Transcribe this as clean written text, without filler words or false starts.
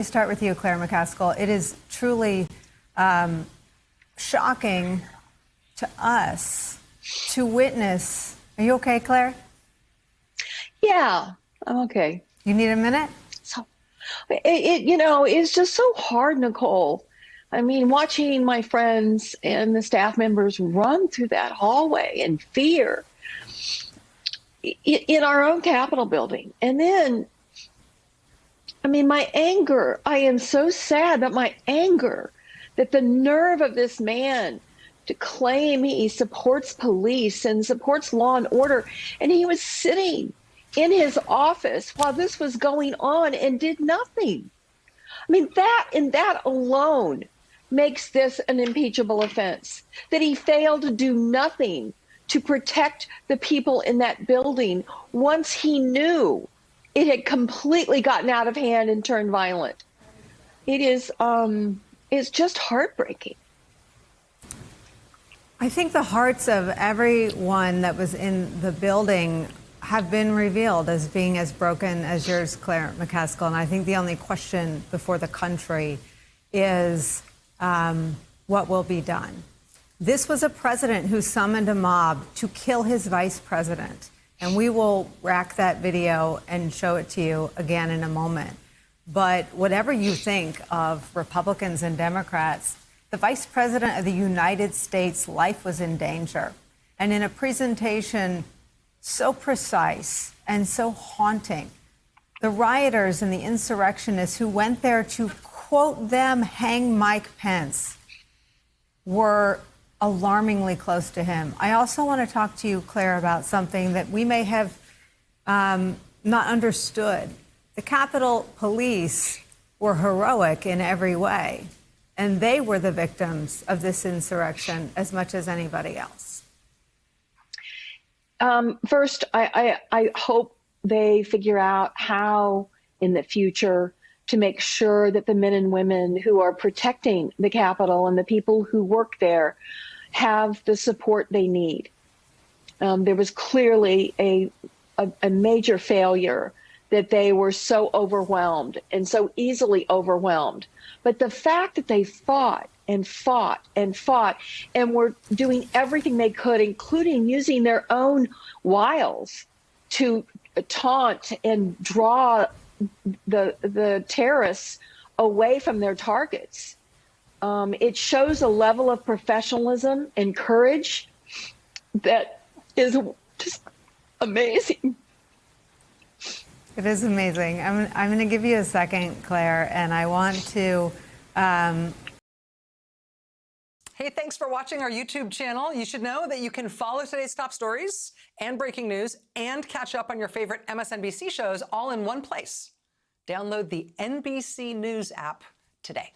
Start with you, Claire McCaskill. It is truly shocking to us to witness. Are you okay, Claire? Yeah, I'm okay. You need a minute? So, it's just so hard, Nicolle. I mean, watching my friends and the staff members run through that hallway in fear in our own Capitol building. And then, I mean, my anger, I am so sad that my anger, that the nerve of this man to claim he supports police and supports law and order. And he was sitting in his office while this was going on and did nothing. I mean, that alone makes this an impeachable offense, that he failed to do nothing to protect the people in that building once he knew it had completely gotten out of hand and turned violent. It is, it's just heartbreaking. I think the hearts of everyone that was in the building have been revealed as being as broken as yours, Claire McCaskill. And I think the only question before the country is what will be done. This was a president who summoned a mob to kill his vice president. And we will rack that video and show it to you again in a moment. But whatever you think of Republicans and Democrats, the vice president of the United States' life was in danger. And in a presentation so precise and so haunting, the rioters and the insurrectionists who went there to, quote them, hang Mike Pence, were alarmingly close to him. I also want to talk to you, Claire, about something that we may have not understood. The Capitol Police were heroic in every way, and they were the victims of this insurrection as much as anybody else. First, I hope they figure out how in the future to make sure that the men and women who are protecting the Capitol and the people who work there have the support they need. There was clearly a major failure that they were so overwhelmed and so easily overwhelmed. But the fact that they fought and fought and fought and were doing everything they could, including using their own wiles to taunt and draw the terrorists away from their targets. It shows a level of professionalism and courage that is just amazing. It is amazing. I'm going to give you a second, Claire, and I want to... Hey, thanks for watching our YouTube channel. You should know that you can follow today's top stories and breaking news and catch up on your favorite MSNBC shows all in one place. Download the NBC News app today.